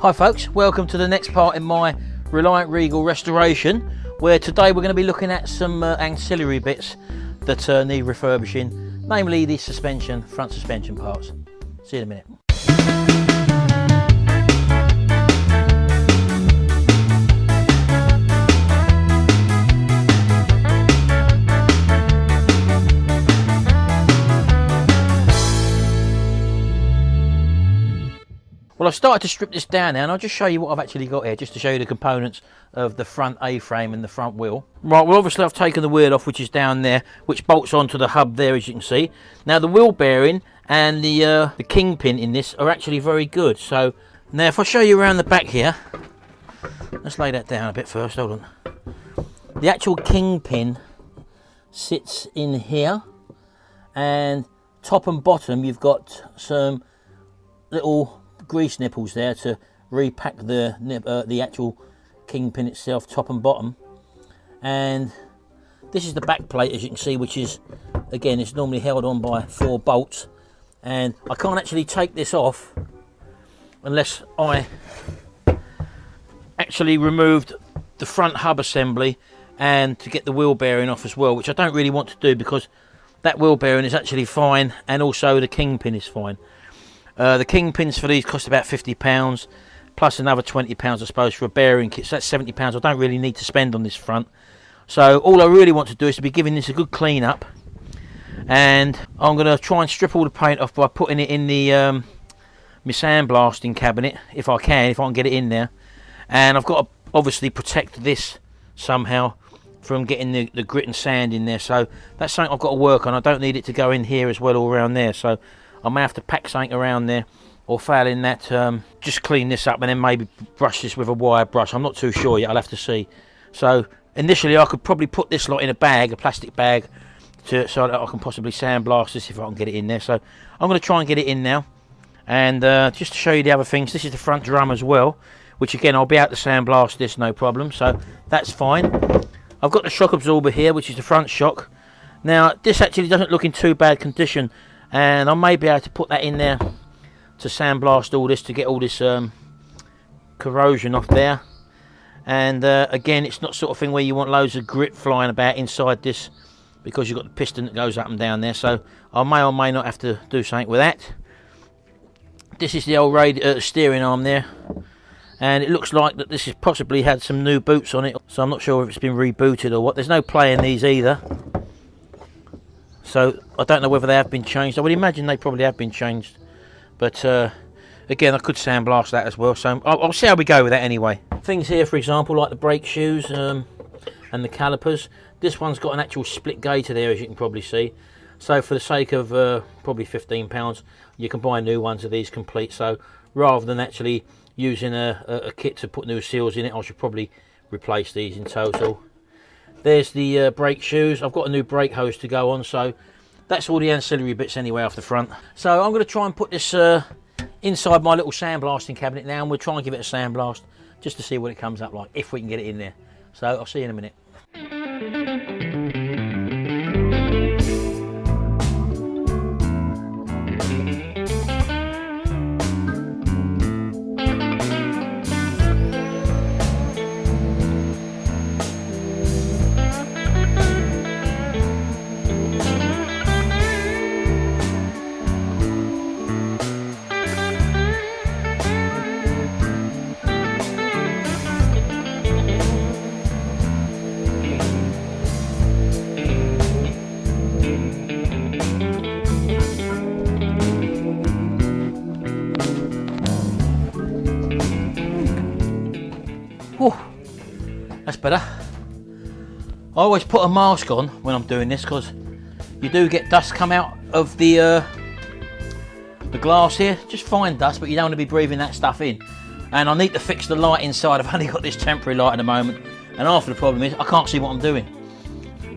Hi folks, welcome to the next part in my Reliant Regal restoration, where today we're going to be looking at some ancillary bits that need refurbishing, namely the suspension, front suspension parts. See you in a minute. Well, I've started to strip this down now, and I'll just show you what I've actually got here, just to show you the components of the front A-frame and the front wheel. Right, well obviously I've taken the wheel off, which is down there, which bolts onto the hub there, as you can see. Now the wheel bearing and the kingpin in this are actually very good. So now if I show you around the back here, let's lay that down a bit first, hold on. The actual kingpin sits in here, and top and bottom you've got some little grease nipples there to repack the actual kingpin itself, top and bottom. And this is the back plate, as you can see, which is, again, it's normally held on by 4 bolts, and I can't actually take this off unless I actually removed the front hub assembly and to get the wheel bearing off as well, which I don't really want to do because that wheel bearing is actually fine, and also the kingpin is fine. The kingpins for these cost about £50, plus another £20 I suppose for a bearing kit, so that's £70 I don't really need to spend on this front. So all I really want to do is to be giving this a good clean up, and I'm going to try and strip all the paint off by putting it in the my sandblasting cabinet, if I can get it in there. And I've got to obviously protect this somehow from getting the grit and sand in there, so that's something I've got to work on. I don't need it to go in here as well, all around there, so I may have to pack something around there, or failing that, just clean this up and then maybe brush this with a wire brush. I'm not too sure yet, I'll have to see. So initially I could probably put this lot in a bag, a plastic bag, so that I can possibly sandblast this if I can get it in there. So I'm going to try and get it in now. And just to show you the other things, this is the front drum as well, which again I'll be able to sandblast this no problem, so that's fine. I've got the shock absorber here, which is the front shock. Now this actually doesn't look in too bad condition, and I may be able to put that in there to sandblast all this, to get all this corrosion off there. And again, it's not sort of thing where you want loads of grit flying about inside this, because you've got the piston that goes up and down there, so I may or may not have to do something with that. This is the old steering arm there, and it looks like that this has possibly had some new boots on it, so I'm not sure if it's been rebooted or what. There's no play in these either, so I don't know whether they have been changed. I would imagine they probably have been changed, but again, I could sandblast that as well, so I'll see how we go with that anyway. Things here, for example, like the brake shoes and the calipers. This one's got an actual split gator there, as you can probably see, so for the sake of probably £15, you can buy new ones of these complete. So rather than actually using a kit to put new seals in it, I should probably replace these in total. There's the brake shoes. I've got a new brake hose to go on, so that's all the ancillary bits anyway off the front. So I'm going to try and put this inside my little sandblasting cabinet now, and we'll try and give it a sandblast just to see what it comes up like, if we can get it in there. So I'll see you in a minute. Whew, that's better. I always put a mask on when I'm doing this, because you do get dust come out of the glass here. Just fine dust, but you don't want to be breathing that stuff in. And I need to fix the light inside. I've only got this temporary light at the moment, and half of the problem is I can't see what I'm doing.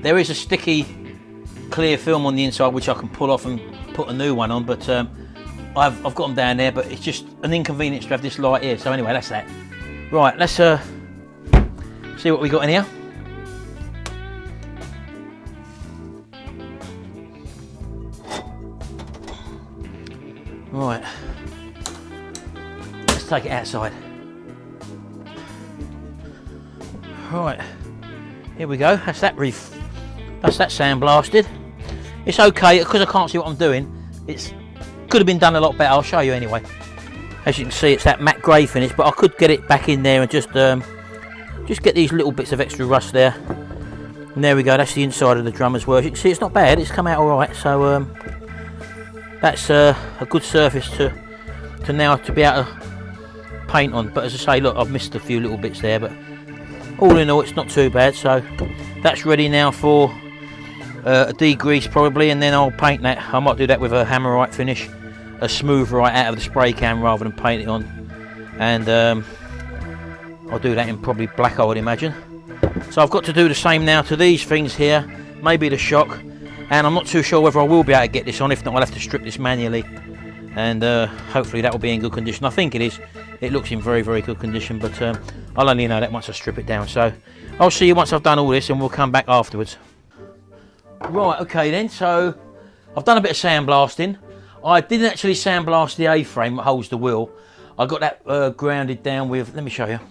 There is a sticky clear film on the inside which I can pull off and put a new one on, but I've got them down there, but it's just an inconvenience to have this light here. So anyway, that's that. Right, let's see what we got in here. Right, let's take it outside. Right, here we go. That's that sandblasted. It's okay because I can't see what I'm doing. It's could have been done a lot better. I'll show you anyway. As you can see, it's that matte grey finish, but I could get it back in there and just get these little bits of extra rust there. And there we go. That's the inside of the drum as well. As you can see, it's not bad. It's come out all right. So that's a good surface to now to be able to paint on. But as I say, look, I've missed a few little bits there, but all in all, it's not too bad. So that's ready now for a degrease probably, and then I'll paint that. I might do that with a hammerite finish, a smooth right out of the spray can rather than paint it on. And I'll do that in probably black, I would imagine. So I've got to do the same now to these things here, maybe the shock, and I'm not too sure whether I will be able to get this on. If not, I'll have to strip this manually, and hopefully that will be in good condition. I think it is. It looks in very, very good condition, but I'll only know that once I strip it down. So I'll see you once I've done all this, and we'll come back afterwards. Right, okay then, so I've done a bit of sandblasting. I didn't actually sandblast the A-frame that holds the wheel. I got that grounded down with, let me show you,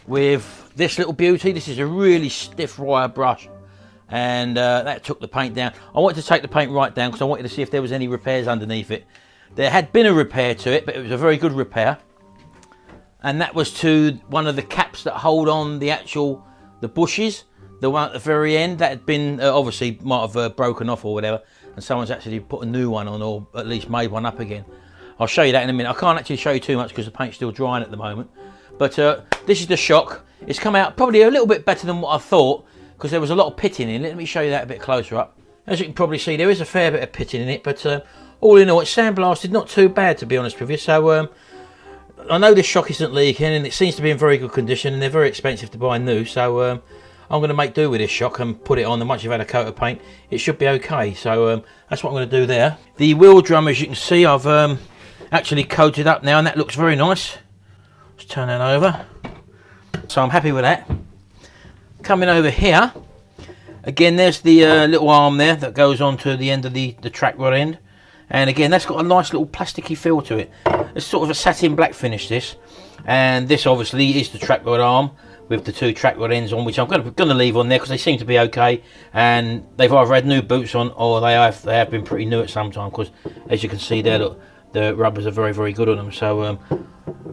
with this little beauty. This is a really stiff wire brush, and that took the paint down. I wanted to take the paint right down because I wanted to see if there was any repairs underneath it. There had been a repair to it, but it was a very good repair, and that was to one of the caps that hold on the bushes. The one at the very end that had been obviously might have broken off or whatever, and someone's actually put a new one on, or at least made one up again. I'll show you that in a minute. I can't actually show you too much because the paint's still drying at the moment. But this is the shock. It's come out probably a little bit better than what I thought because there was a lot of pitting in it. Let me show you that a bit closer up. As you can probably see, there is a fair bit of pitting in it, but all in all, it's sandblasted, not too bad to be honest with you. So I know this shock isn't leaking, and it seems to be in very good condition, and they're very expensive to buy new. So I'm going to make do with this shock and put it on, and once you've had a coat of paint, it should be okay. So that's what I'm going to do there. The wheel drum, as you can see, I've actually coated up now, and that looks very nice. Let's turn that over. So I'm happy with that. Coming over here, again, there's the little arm there that goes on to the end of the track rod end. And again, that's got a nice little plasticky feel to it. It's sort of a satin black finish, this. And this obviously is the track rod arm with the two track rod ends on, which I'm going to leave on there because they seem to be okay, and they've either had new boots on or they have been pretty new at some time, because as you can see there, look, the rubbers are very, very good on them. So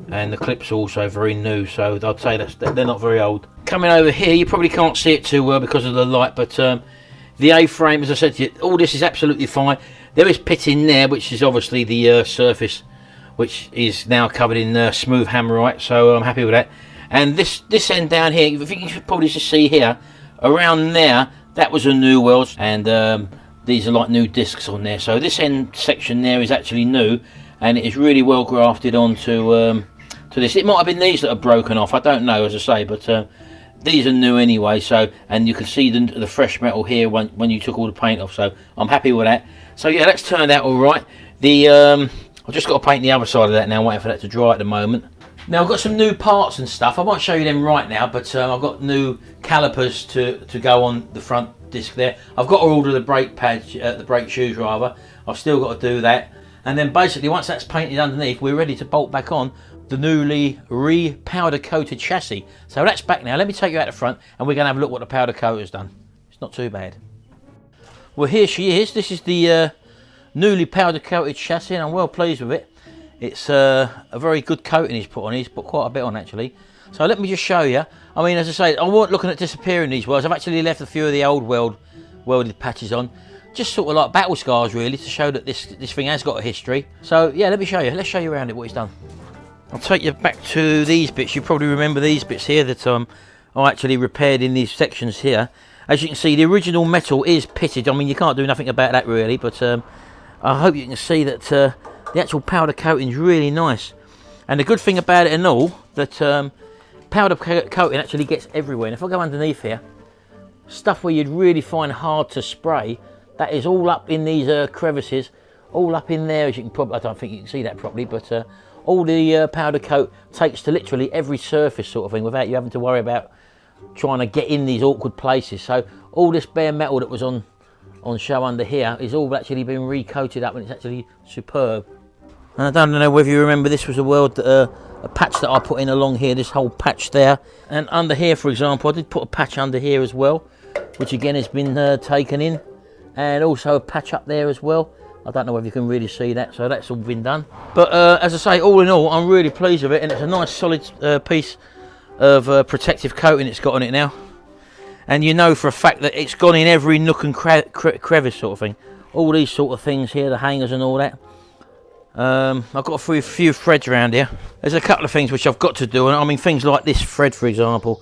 and the clips are also very new, so I'd say they're not very old. Coming over here, you probably can't see it too well because of the light, but the A-frame, as I said to you, all this is absolutely fine. There is pit in there, which is obviously the surface, which is now covered in smooth hammerite, so I'm happy with that. And this end down here, I think you should probably just see here, around there, that was a new weld, and these are like new discs on there. So this end section there is actually new, and it is really well grafted onto to this. It might have been these that are broken off, I don't know, as I say, but these are new anyway. So, and you can see the fresh metal here when you took all the paint off. So I'm happy with that. So yeah, that's turned out all right. I've just got to paint the other side of that now, waiting for that to dry at the moment. Now I've got some new parts and stuff. I won't show you them right now, but I've got new calipers to go on the front disc there. I've got to order the brake pads, the brake shoes rather. I've still got to do that. And then basically once that's painted underneath, we're ready to bolt back on the newly powder coated chassis. So that's back now. Let me take you out the front and we're going to have a look what the powder coat has done. It's not too bad. Well, here she is. This is the newly powder coated chassis, and I'm well pleased with it. It's a very good coating he's put on. He's put quite a bit on actually. So let me just show you. I mean, as I say, I wasn't looking at disappearing these welds. I've actually left a few of the old welded patches on. Just sort of like battle scars really, to show that this thing has got a history. So yeah, let me show you. Let's show you around it what he's done. I'll take you back to these bits. You probably remember these bits here that I actually repaired in these sections here. As you can see, the original metal is pitted. I mean, you can't do nothing about that really, but I hope you can see that the actual powder coating is really nice. And the good thing about it and all, that powder coating actually gets everywhere. And if I go underneath here, stuff where you'd really find hard to spray, that is all up in these crevices, all up in there. As you can probably, I don't think you can see that properly, but all the powder coat takes to literally every surface sort of thing without you having to worry about trying to get in these awkward places. So all this bare metal that was on show under here is all actually been recoated up, and it's actually superb. And I don't know whether you remember, this was a patch that I put in along here, this whole patch there. And under here, for example, I did put a patch under here as well, which again has been taken in. And also a patch up there as well. I don't know whether you can really see that, so that's all been done. But as I say, all in all, I'm really pleased with it, and it's a nice solid piece of protective coating it's got on it now. And you know for a fact that it's gone in every nook and crevice sort of thing. All these sort of things here, the hangers and all that. I've got a few threads around here. There's a couple of things which I've got to do, and I mean things like this thread, for example.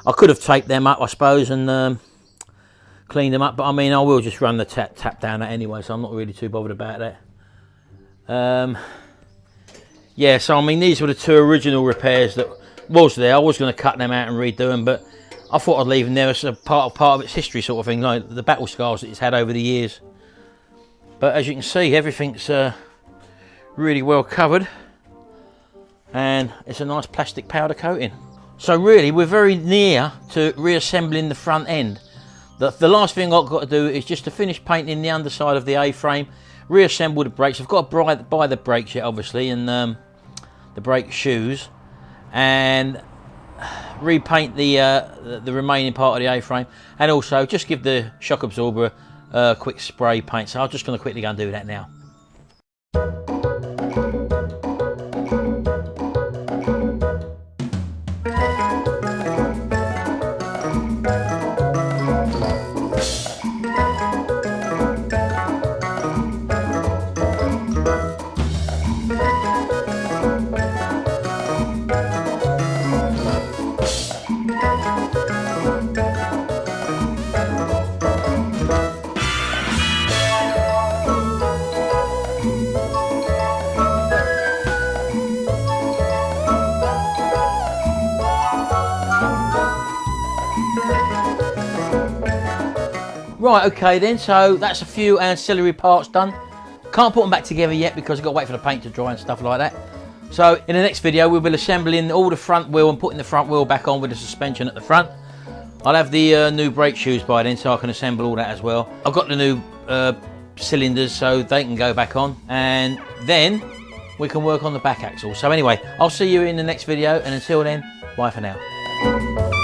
I could have taped them up, I suppose, and cleaned them up, but I mean I will just run the tap down that anyway, so I'm not really too bothered about that. Yeah, so I mean these were the two original repairs that was there. I was going to cut them out and redo them, but I thought I'd leave them there as a part of its history sort of thing, like the battle scars that it's had over the years. But as you can see, everything's really well covered, and it's a nice plastic powder coating. So really we're very near to reassembling the front end. The last thing I've got to do is just to finish painting the underside of the A-frame, reassemble the brakes. I've got to buy the brakes yet, obviously, and the brake shoes, and repaint the remaining part of the A-frame, and also just give the shock absorber a quick spray paint. So I'm just going to quickly go and do that now. Right, okay then, so that's a few ancillary parts done. Can't put them back together yet because I've got to wait for the paint to dry and stuff like that. So in the next video we'll be assembling all the front wheel and putting the front wheel back on with the suspension at the front. I'll have the new brake shoes by then, so I can assemble all that as well. I've got the new cylinders so they can go back on, and then we can work on the back axle. So anyway, I'll see you in the next video, and until then, bye for now.